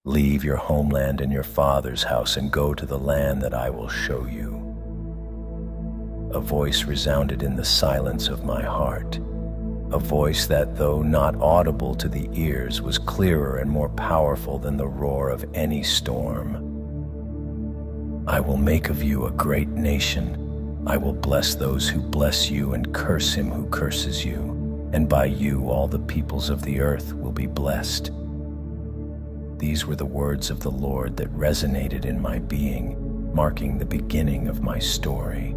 Leave your homeland and your father's house and go to the land that I will show you. A voice resounded in the silence of my heart, a voice that, though not audible to the ears, was clearer and more powerful than the roar of any storm. I will make of you a great nation. I will bless those who bless you and curse him who curses you, and by you all the peoples of the earth will be blessed. These were the words of the Lord that resonated in my being, marking the beginning of my story.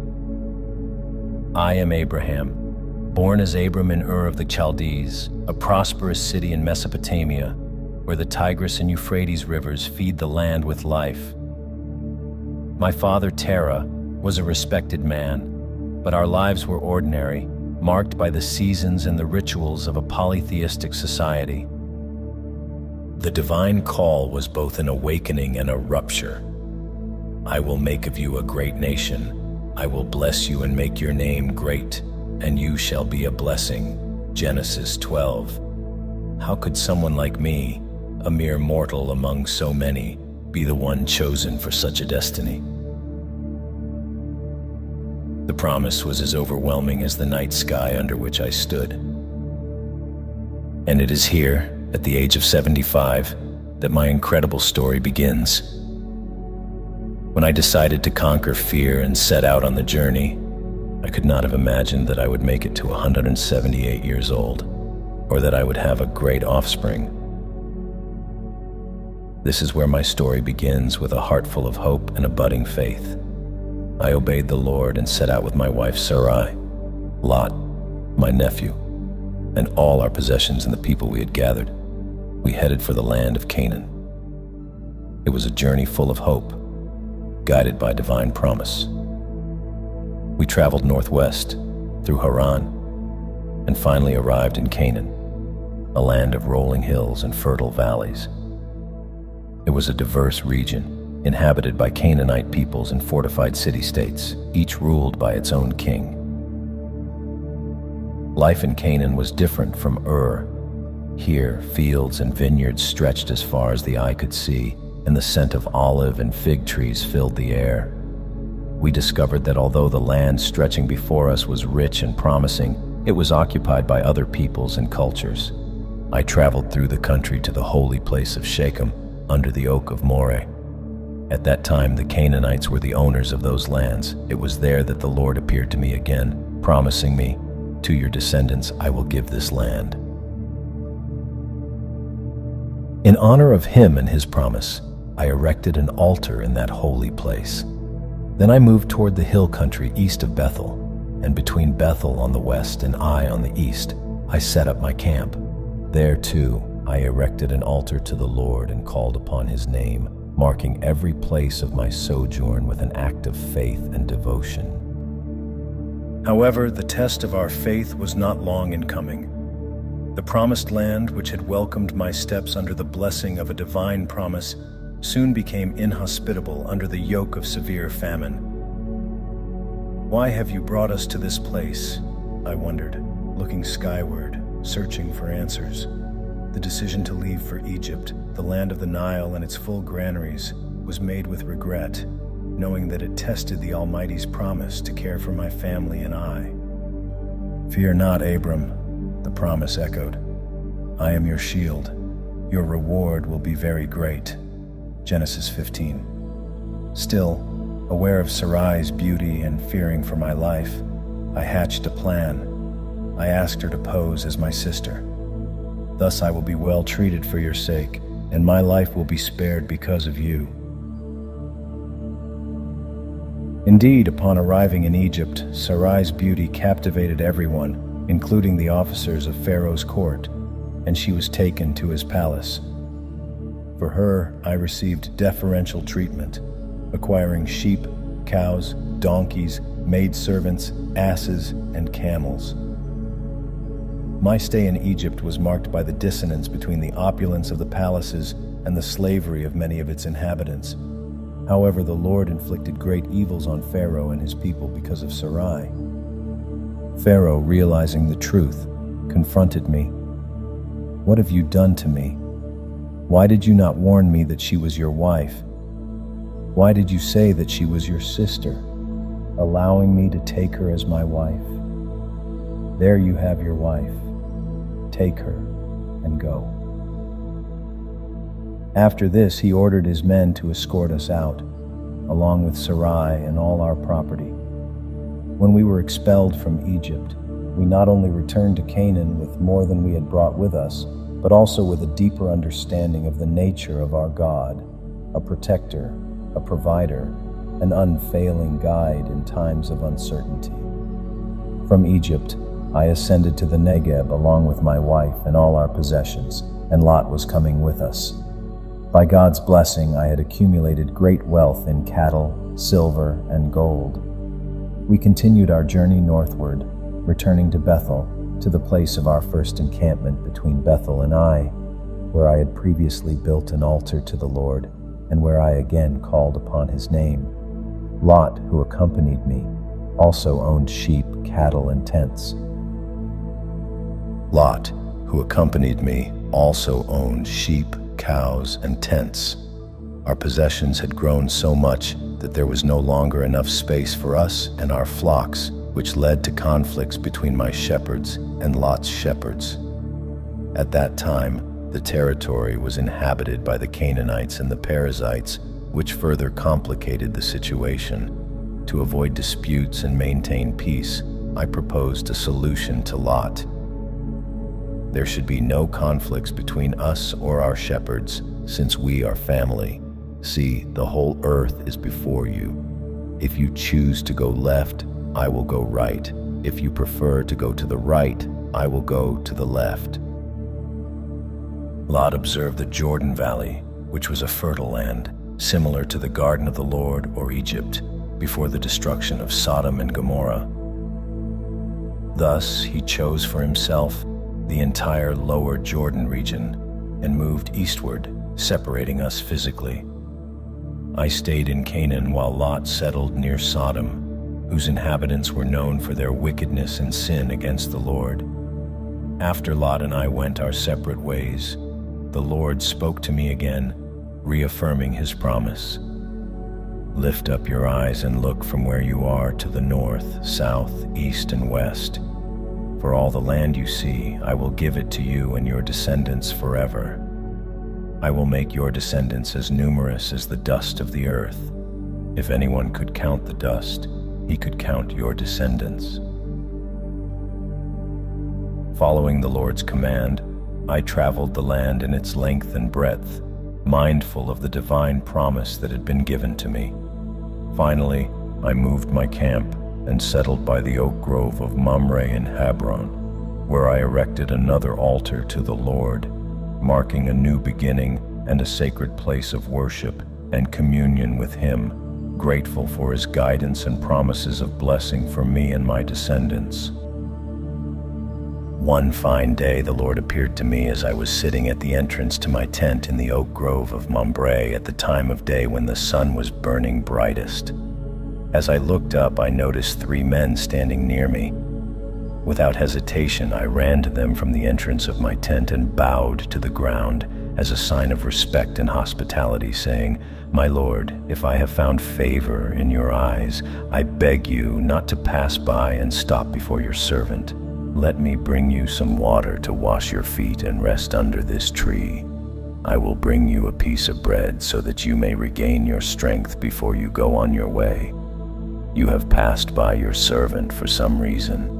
I am Abraham, born as Abram in Ur of the Chaldees, a prosperous city in Mesopotamia, where the Tigris and Euphrates rivers feed the land with life. My father, Terah, was a respected man, but our lives were ordinary, marked by the seasons and the rituals of a polytheistic society. The divine call was both an awakening and a rupture. I will make of you a great nation. I will bless you and make your name great, and you shall be a blessing. Genesis 12. How could someone like me, a mere mortal among so many, be the one chosen for such a destiny? The promise was as overwhelming as the night sky under which I stood. And it is here, at the age of 75, that my incredible story begins. When I decided to conquer fear and set out on the journey, I could not have imagined that I would make it to 178 years old, or that I would have a great offspring. This is where my story begins, with a heart full of hope and a budding faith. I obeyed the Lord and set out with my wife Sarai, Lot, my nephew, and all our possessions and the people we had gathered. We headed for the land of Canaan. It was a journey full of hope, guided by divine promise. We traveled northwest through Haran and finally arrived in Canaan, a land of rolling hills and fertile valleys. It was a diverse region, inhabited by Canaanite peoples and fortified city-states, each ruled by its own king. Life in Canaan was different from Ur. Here, fields and vineyards stretched as far as the eye could see, and the scent of olive and fig trees filled the air. We discovered that although the land stretching before us was rich and promising, it was occupied by other peoples and cultures. I traveled through the country to the holy place of Shechem, under the oak of Moreh. At that time, the Canaanites were the owners of those lands. It was there that the Lord appeared to me again, promising me, "To your descendants I will give this land." In honor of him and his promise, I erected an altar in that holy place. Then I moved toward the hill country east of Bethel, and between Bethel on the west and Ai on the east, I set up my camp. There, too, I erected an altar to the Lord and called upon his name, marking every place of my sojourn with an act of faith and devotion. However, the test of our faith was not long in coming. The promised land, which had welcomed my steps under the blessing of a divine promise, soon became inhospitable under the yoke of severe famine. "Why have you brought us to this place?" I wondered, looking skyward, searching for answers. The decision to leave for Egypt, the land of the Nile and its full granaries, was made with regret, knowing that it tested the Almighty's promise to care for my family and I. "Fear not, Abram," the promise echoed. "I am your shield. Your reward will be very great." Genesis 15. Still, aware of Sarai's beauty and fearing for my life, I hatched a plan. I asked her to pose as my sister. "Thus I will be well treated for your sake, and my life will be spared because of you." Indeed, upon arriving in Egypt, Sarai's beauty captivated everyone, including the officers of Pharaoh's court, and she was taken to his palace. For her, I received deferential treatment, acquiring sheep, cows, donkeys, maidservants, asses, and camels. My stay in Egypt was marked by the dissonance between the opulence of the palaces and the slavery of many of its inhabitants. However, the Lord inflicted great evils on Pharaoh and his people because of Sarai. Pharaoh, realizing the truth, confronted me. "What have you done to me?" Why did you not warn me that she was your wife? Why did you say that she was your sister, allowing me to take her as my wife? There you have your wife. Take her and go." After this, he ordered his men to escort us out, along with Sarai and all our property. When we were expelled from Egypt, we not only returned to Canaan with more than we had brought with us, but also with a deeper understanding of the nature of our God, a protector, a provider, an unfailing guide in times of uncertainty. From Egypt, I ascended to the Negev along with my wife and all our possessions, and Lot was coming with us. By God's blessing, I had accumulated great wealth in cattle, silver, and gold. We continued our journey northward, returning to Bethel, to the place of our first encampment between Bethel and Ai, where I had previously built an altar to the Lord, and where I again called upon his name. Lot, who accompanied me, also owned sheep, cattle, and tents. Lot, who accompanied me, also owned sheep, cows, and tents. Our possessions had grown so much that there was no longer enough space for us and our flocks, which led to conflicts between my shepherds and Lot's shepherds. At that time, the territory was inhabited by the Canaanites and the Perizzites, which further complicated the situation. To avoid disputes and maintain peace, I proposed a solution to Lot. There should be no conflicts between us or our shepherds, since we are family. See, the whole earth is before you. If you choose to go left, I will go right. If you prefer to go to the right, I will go to the left. Lot observed the Jordan Valley, which was a fertile land, similar to the Garden of the Lord or Egypt, before the destruction of Sodom and Gomorrah. Thus, he chose for himself the entire lower Jordan region and moved eastward, separating us physically. I stayed in Canaan while Lot settled near Sodom, whose inhabitants were known for their wickedness and sin against the Lord. After Lot and I went our separate ways, the Lord spoke to me again, reaffirming his promise. Lift up your eyes and look from where you are to the north, south, east, and west. For all the land you see, I will give it to you and your descendants forever. I will make your descendants as numerous as the dust of the earth. If anyone could count the dust, he could count your descendants. Following the Lord's command, I traveled the land in its length and breadth, mindful of the divine promise that had been given to me. Finally, I moved my camp and settled by the oak grove of Mamre in Hebron, where I erected another altar to the Lord, marking a new beginning and a sacred place of worship and communion with him, grateful for his guidance and promises of blessing for me and my descendants. One fine day, the Lord appeared to me as I was sitting at the entrance to my tent in the oak grove of Mamre at the time of day when the sun was burning brightest. As I looked up, I noticed 3 men standing near me. Without hesitation, I ran to them from the entrance of my tent and bowed to the ground as a sign of respect and hospitality, saying, "My Lord, if I have found favor in your eyes, I beg you not to pass by and stop before your servant. Let me bring you some water to wash your feet and rest under this tree. I will bring you a piece of bread so that you may regain your strength before you go on your way. You have passed by your servant for some reason."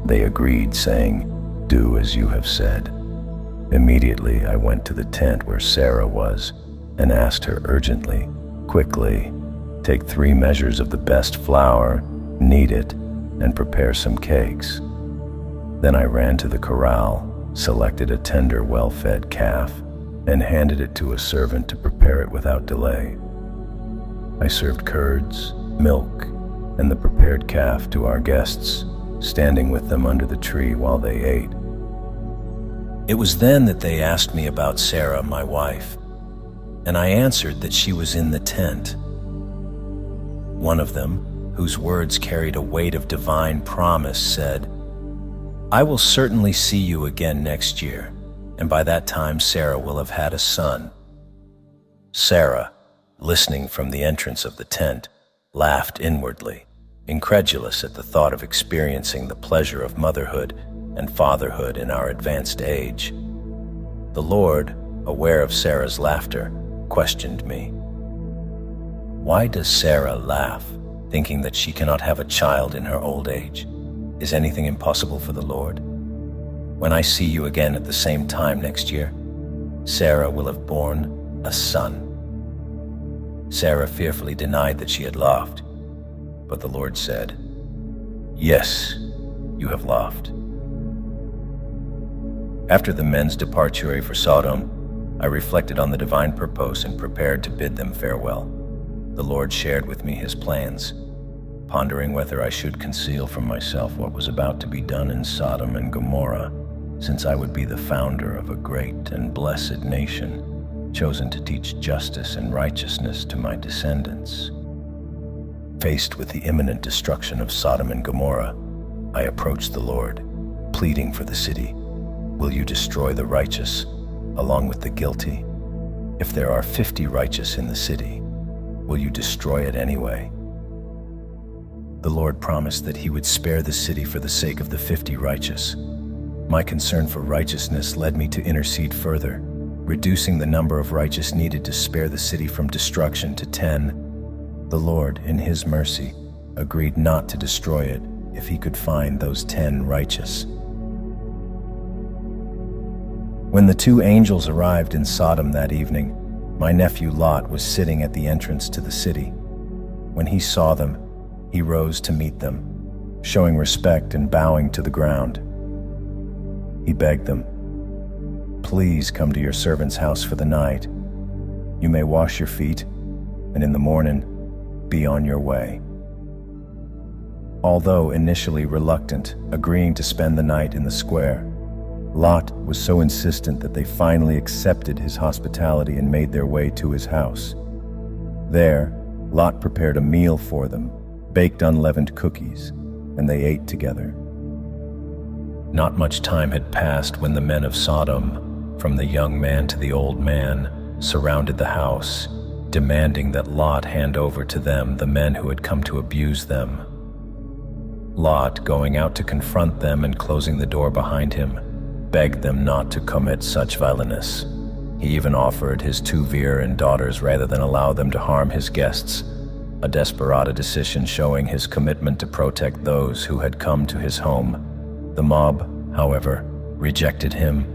They agreed, saying, "Do as you have said." Immediately I went to the tent where Sarah was and asked her urgently, "Quickly, take 3 measures of the best flour, knead it, and prepare some cakes." Then I ran to the corral, selected a tender, well-fed calf, and handed it to a servant to prepare it without delay. I served curds, milk, and the prepared calf to our guests, standing with them under the tree while they ate. It was then that they asked me about Sarah, my wife, and I answered that she was in the tent. One of them, whose words carried a weight of divine promise, said, "I will certainly see you again next year, and by that time Sarah will have had a son." Sarah, listening from the entrance of the tent, laughed inwardly, incredulous at the thought of experiencing the pleasure of motherhood and fatherhood in our advanced age. The Lord, aware of Sarah's laughter, questioned me. "Why does Sarah laugh, thinking that she cannot have a child in her old age? Is anything impossible for the Lord? When I see you again at the same time next year, Sarah will have borne a son." Sarah fearfully denied that she had laughed, but the Lord said, "Yes, you have laughed." After the men's departure for Sodom, I reflected on the divine purpose and prepared to bid them farewell. The Lord shared with me his plans, pondering whether I should conceal from myself what was about to be done in Sodom and Gomorrah, since I would be the founder of a great and blessed nation, chosen to teach justice and righteousness to my descendants. Faced with the imminent destruction of Sodom and Gomorrah, I approached the Lord, pleading for the city. "Will you destroy the righteous, along with the guilty? If there are 50 righteous in the city, will you destroy it anyway?" The Lord promised that he would spare the city for the sake of the 50 righteous. My concern for righteousness led me to intercede further, reducing the number of righteous needed to spare the city from destruction to 10. The Lord, in his mercy, agreed not to destroy it if he could find those 10 righteous. When the 2 angels arrived in Sodom that evening, my nephew Lot was sitting at the entrance to the city. When he saw them, he rose to meet them, showing respect and bowing to the ground. He begged them, "Please come to your servant's house for the night. You may wash your feet, and in the morning, be on your way." Although initially reluctant, agreeing to spend the night in the square, Lot was so insistent that they finally accepted his hospitality and made their way to his house. There, Lot prepared a meal for them, baked unleavened cookies, and they ate together. Not much time had passed when the men of Sodom, from the young man to the old man, surrounded the house, demanding that Lot hand over to them the men who had come to abuse them. Lot, going out to confront them and closing the door behind him, begged them not to commit such violence. He even offered his 2 Veer and daughters rather than allow them to harm his guests, a desperado decision showing his commitment to protect those who had come to his home. The mob, however, rejected him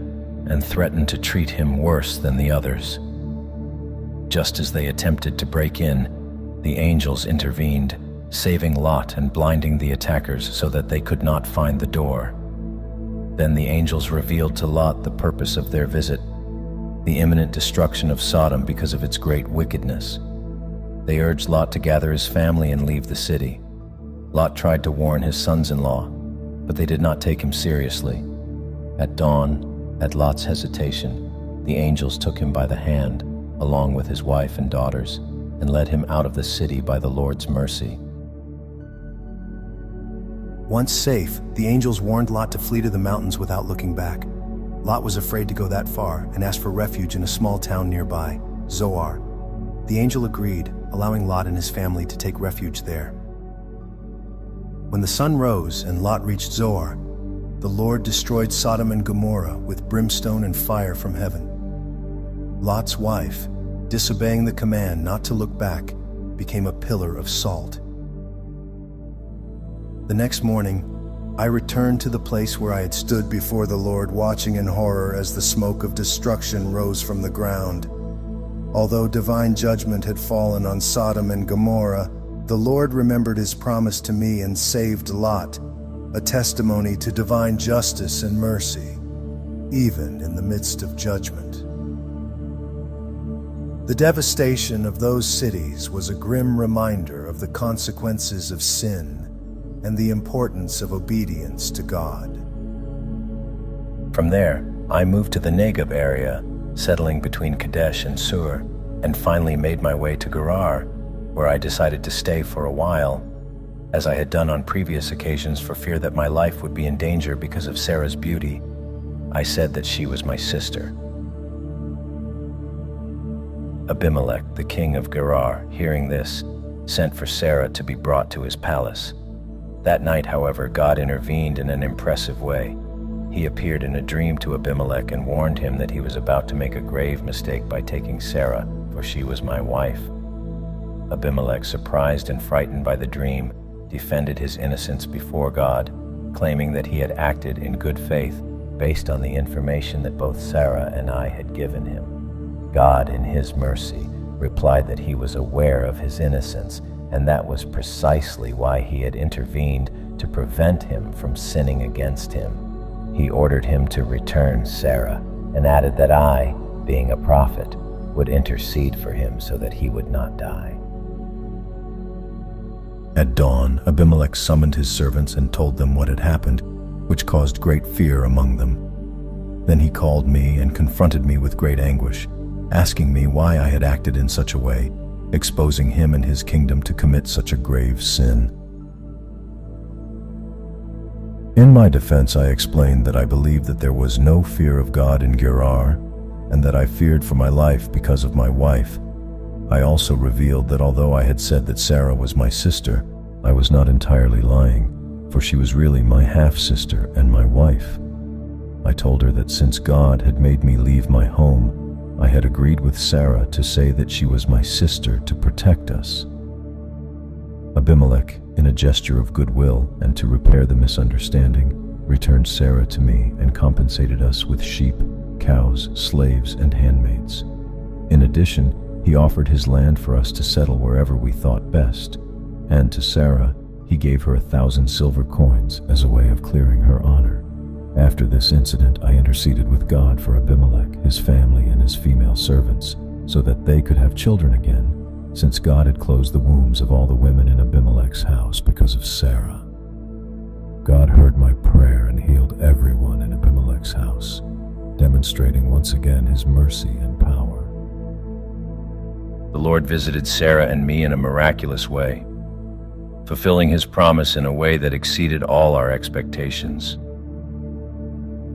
and threatened to treat him worse than the others. Just as they attempted to break in, the angels intervened, saving Lot and blinding the attackers so that they could not find the door. Then the angels revealed to Lot the purpose of their visit, the imminent destruction of Sodom because of its great wickedness. They urged Lot to gather his family and leave the city. Lot tried to warn his sons-in-law, but they did not take him seriously. At dawn, at Lot's hesitation, the angels took him by the hand, along with his wife and daughters, and led him out of the city by the Lord's mercy. Once safe, the angels warned Lot to flee to the mountains without looking back. Lot was afraid to go that far and asked for refuge in a small town nearby, Zoar. The angel agreed, allowing Lot and his family to take refuge there. When the sun rose and Lot reached Zoar, the Lord destroyed Sodom and Gomorrah with brimstone and fire from heaven. Lot's wife, disobeying the command not to look back, became a pillar of salt. The next morning, I returned to the place where I had stood before the Lord, watching in horror as the smoke of destruction rose from the ground. Although divine judgment had fallen on Sodom and Gomorrah, the Lord remembered his promise to me and saved Lot, a testimony to divine justice and mercy, even in the midst of judgment. The devastation of those cities was a grim reminder of the consequences of sin and the importance of obedience to God. From there, I moved to the Negev area, settling between Kadesh and Sur, and finally made my way to Gerar, where I decided to stay for a while, as I had done on previous occasions for fear that my life would be in danger because of Sarah's beauty. I said that she was my sister. Abimelech, the king of Gerar, hearing this, sent for Sarah to be brought to his palace. That night, however, God intervened in an impressive way. He appeared in a dream to Abimelech and warned him that he was about to make a grave mistake by taking Sarah, for she was my wife. Abimelech, surprised and frightened by the dream, defended his innocence before God, claiming that he had acted in good faith based on the information that both Sarah and I had given him. God, in his mercy, replied that he was aware of his innocence, and that was precisely why he had intervened to prevent him from sinning against him. He ordered him to return Sarah, and added that I, being a prophet, would intercede for him so that he would not die. At dawn, Abimelech summoned his servants and told them what had happened, which caused great fear among them. Then he called me and confronted me with great anguish, asking me why I had acted in such a way, exposing him and his kingdom to commit such a grave sin. In my defense, I explained that I believed that there was no fear of God in Gerar, and that I feared for my life because of my wife. I also revealed that although I had said that Sarah was my sister, I was not entirely lying, for she was really my half-sister and my wife. I told her that since God had made me leave my home, I had agreed with Sarah to say that she was my sister to protect us. Abimelech, in a gesture of goodwill and to repair the misunderstanding, returned Sarah to me and compensated us with sheep, cows, slaves, and handmaids. In addition, he offered his land for us to settle wherever we thought best, and to Sarah, he gave her 1,000 silver coins as a way of clearing her honor. After this incident, I interceded with God for Abimelech, his family, and his female servants, so that they could have children again, since God had closed the wombs of all the women in Abimelech's house because of Sarah. God heard my prayer and healed everyone in Abimelech's house, demonstrating once again his mercy and power. The Lord visited Sarah and me in a miraculous way, fulfilling his promise in a way that exceeded all our expectations.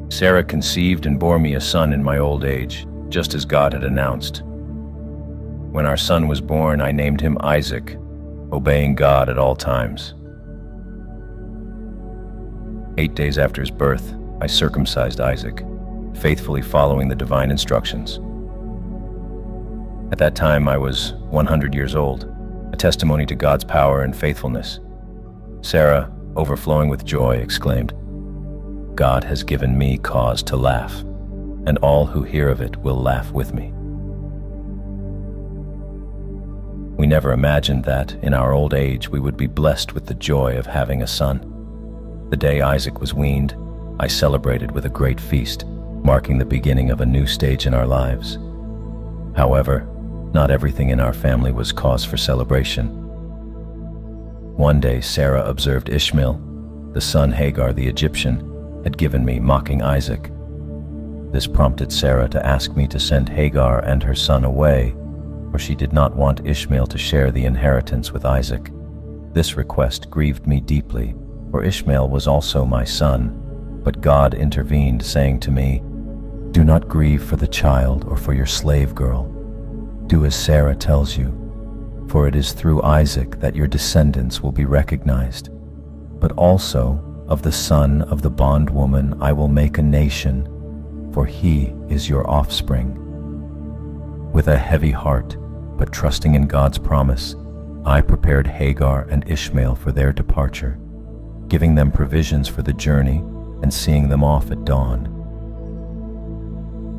Sarah conceived and bore me a son in my old age, just as God had announced. When our son was born, I named him Isaac, obeying God at all times. 8 days after his birth, I circumcised Isaac, faithfully following the divine instructions. At that time, I was 100 years old, a testimony to God's power and faithfulness. Sarah, overflowing with joy, exclaimed, "God has given me cause to laugh, and all who hear of it will laugh with me." We never imagined that, in our old age, we would be blessed with the joy of having a son. The day Isaac was weaned, I celebrated with a great feast, marking the beginning of a new stage in our lives. However, not everything in our family was cause for celebration. One day, Sarah observed Ishmael, the son Hagar the Egyptian, had given me, mocking Isaac. This prompted Sarah to ask me to send Hagar and her son away, for she did not want Ishmael to share the inheritance with Isaac. This request grieved me deeply, for Ishmael was also my son, but God intervened, saying to me, "Do not grieve for the child or for your slave girl. Do as Sarah tells you, for it is through Isaac that your descendants will be recognized, but also of the son of the bondwoman I will make a nation, for he is your offspring." With a heavy heart, but trusting in God's promise, I prepared Hagar and Ishmael for their departure, giving them provisions for the journey and seeing them off at dawn.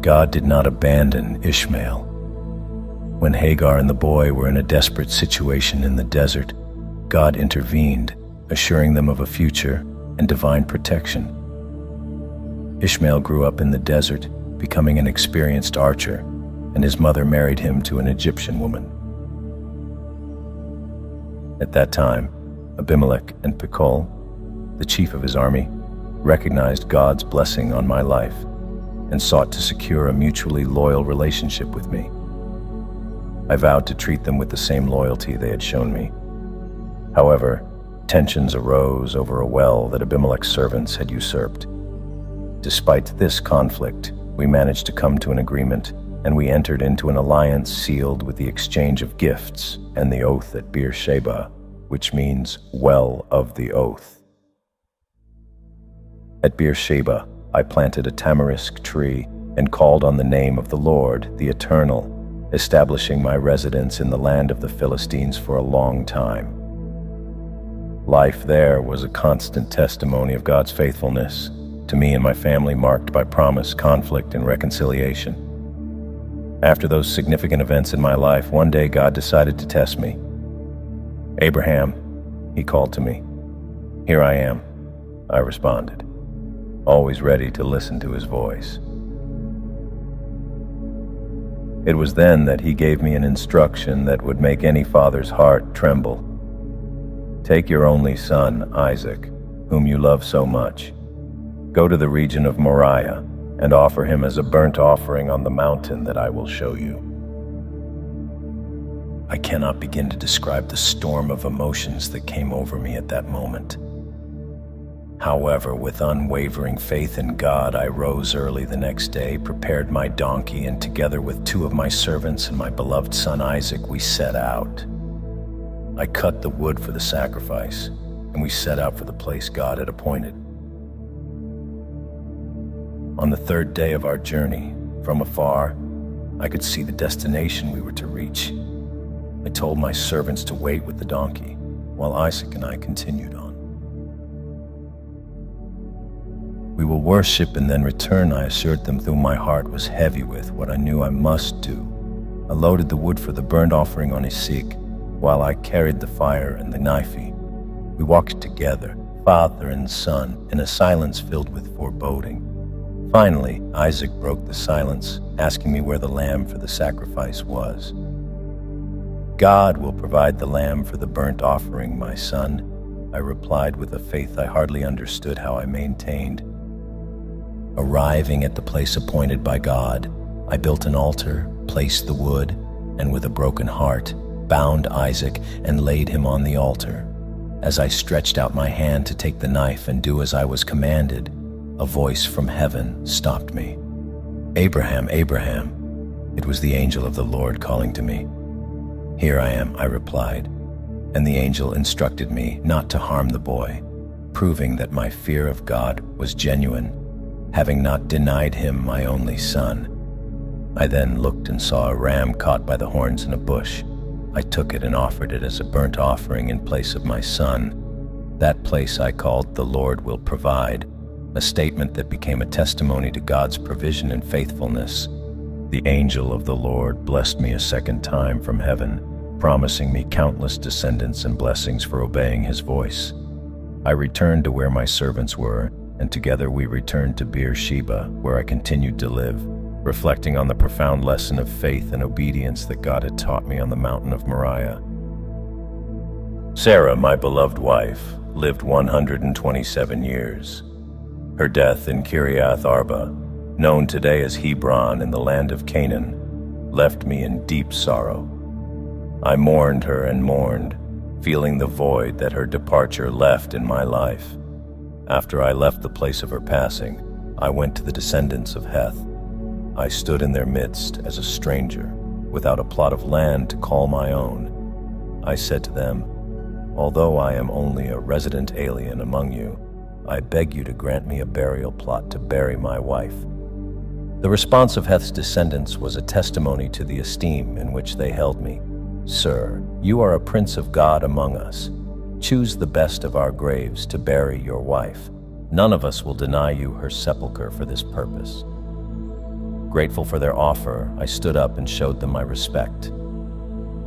God did not abandon Ishmael. When Hagar and the boy were in a desperate situation in the desert, God intervened, assuring them of a future and divine protection. Ishmael grew up in the desert, becoming an experienced archer, and his mother married him to an Egyptian woman. At that time, Abimelech and Pichol, the chief of his army, recognized God's blessing on my life and sought to secure a mutually loyal relationship with me. I vowed to treat them with the same loyalty they had shown me. However, tensions arose over a well that Abimelech's servants had usurped. Despite this conflict, we managed to come to an agreement, and we entered into an alliance sealed with the exchange of gifts and the oath at Beersheba, which means well of the oath. At Beersheba, I planted a tamarisk tree and called on the name of the Lord, the Eternal, establishing my residence in the land of the Philistines for a long time. Life there was a constant testimony of God's faithfulness to me and my family, marked by promise, conflict, and reconciliation. After those significant events in my life, one day God decided to test me. "Abraham," he called to me. "Here I am," I responded, always ready to listen to his voice. It was then that he gave me an instruction that would make any father's heart tremble. "Take your only son, Isaac, whom you love so much. Go to the region of Moriah and offer him as a burnt offering on the mountain that I will show you." I cannot begin to describe the storm of emotions that came over me at that moment. However, with unwavering faith in God, I rose early the next day, prepared my donkey, and together with 2 of my servants and my beloved son Isaac, we set out. I cut the wood for the sacrifice, and we set out for the place God had appointed. On the 3rd day of our journey, from afar, I could see the destination we were to reach. I told my servants to wait with the donkey, while Isaac and I continued on. "We will worship and then return," I assured them, though my heart was heavy with what I knew I must do. I loaded the wood for the burnt offering on a seek, while I carried the fire and the knife. We walked together, father and son, in a silence filled with foreboding. Finally, Isaac broke the silence, asking me where the lamb for the sacrifice was. "God will provide the lamb for the burnt offering, my son," I replied with a faith I hardly understood how I maintained. Arriving at the place appointed by God, I built an altar, placed the wood, and with a broken heart, bound Isaac and laid him on the altar. As I stretched out my hand to take the knife and do as I was commanded, a voice from heaven stopped me. "Abraham, Abraham." It was the angel of the Lord calling to me. "Here I am," I replied, and the angel instructed me not to harm the boy, proving that my fear of God was genuine, having not denied him my only son. I then looked and saw a ram caught by the horns in a bush. I took it and offered it as a burnt offering in place of my son. That place I called "The Lord Will Provide," a statement that became a testimony to God's provision and faithfulness. The angel of the Lord blessed me a 2nd time from heaven, promising me countless descendants and blessings for obeying his voice. I returned to where my servants were, and together we returned to Beersheba, where I continued to live, reflecting on the profound lesson of faith and obedience that God had taught me on the mountain of Moriah. Sarah, my beloved wife, lived 127 years. Her death in Kiriath Arba, known today as Hebron in the land of Canaan, left me in deep sorrow. I mourned her and mourned, feeling the void that her departure left in my life. After I left the place of her passing, I went to the descendants of Heth. I stood in their midst as a stranger, without a plot of land to call my own. I said to them, "Although I am only a resident alien among you, I beg you to grant me a burial plot to bury my wife." The response of Heth's descendants was a testimony to the esteem in which they held me. "Sir, you are a prince of God among us. Choose the best of our graves to bury your wife. None of us will deny you her sepulcher for this purpose." Grateful for their offer, I stood up and showed them my respect.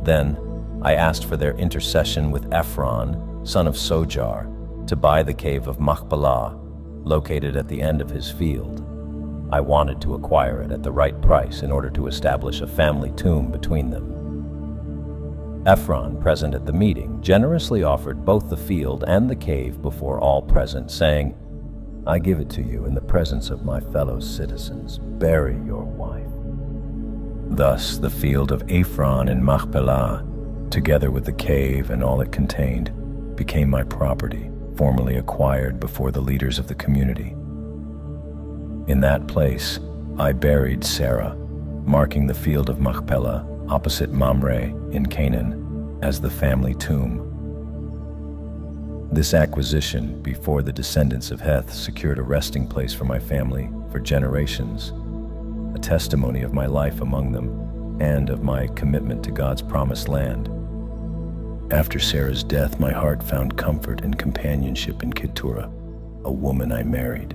Then I asked for their intercession with Ephron, son of Sojar, to buy the cave of Machpelah, located at the end of his field. I wanted to acquire it at the right price in order to establish a family tomb between them. Ephron, present at the meeting, generously offered both the field and the cave before all present, saying, "I give it to you in the presence of my fellow citizens. Bury your wife." Thus, the field of Ephron in Machpelah, together with the cave and all it contained, became my property, formerly acquired before the leaders of the community. In that place, I buried Sarah, marking the field of Machpelah opposite Mamre in Canaan as the family tomb. This acquisition, before the descendants of Heth, secured a resting place for my family for generations, a testimony of my life among them and of my commitment to God's promised land. After Sarah's death, my heart found comfort and companionship in Keturah, a woman I married.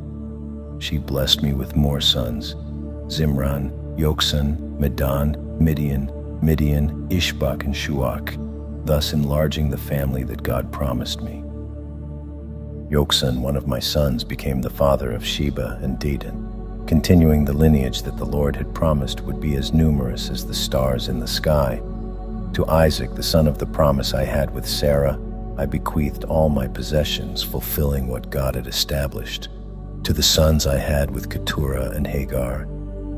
She blessed me with more sons, Zimran, Yoksan, Medan, Midian, Ishbak, and Shuach, thus enlarging the family that God promised me. Yoksan, one of my sons, became the father of Sheba and Dedan, continuing the lineage that the Lord had promised would be as numerous as the stars in the sky. To Isaac, the son of the promise I had with Sarah, I bequeathed all my possessions, fulfilling what God had established. To the sons I had with Keturah and Hagar,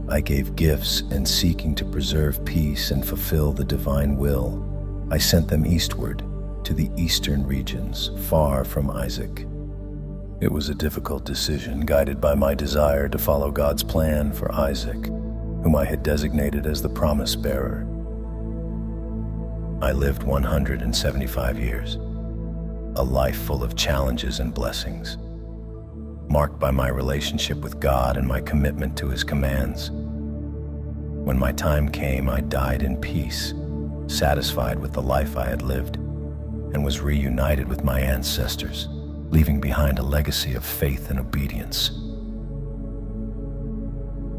I gave gifts, and seeking to preserve peace and fulfill the divine will, I sent them eastward to the eastern regions, far from Isaac. It was a difficult decision, guided by my desire to follow God's plan for Isaac, whom I had designated as the promise bearer. I lived 175 years, a life full of challenges and blessings, marked by my relationship with God and my commitment to His commands. When my time came, I died in peace, satisfied with the life I had lived, and was reunited with my ancestors, leaving behind a legacy of faith and obedience.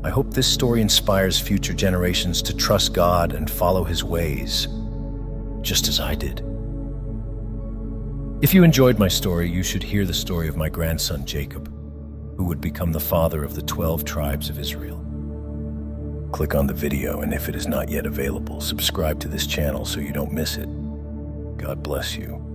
I hope this story inspires future generations to trust God and follow His ways, just as I did. If you enjoyed my story, you should hear the story of my grandson Jacob, who would become the father of the 12 tribes of Israel. Click on the video, and if it is not yet available, subscribe to this channel so you don't miss it. God bless you.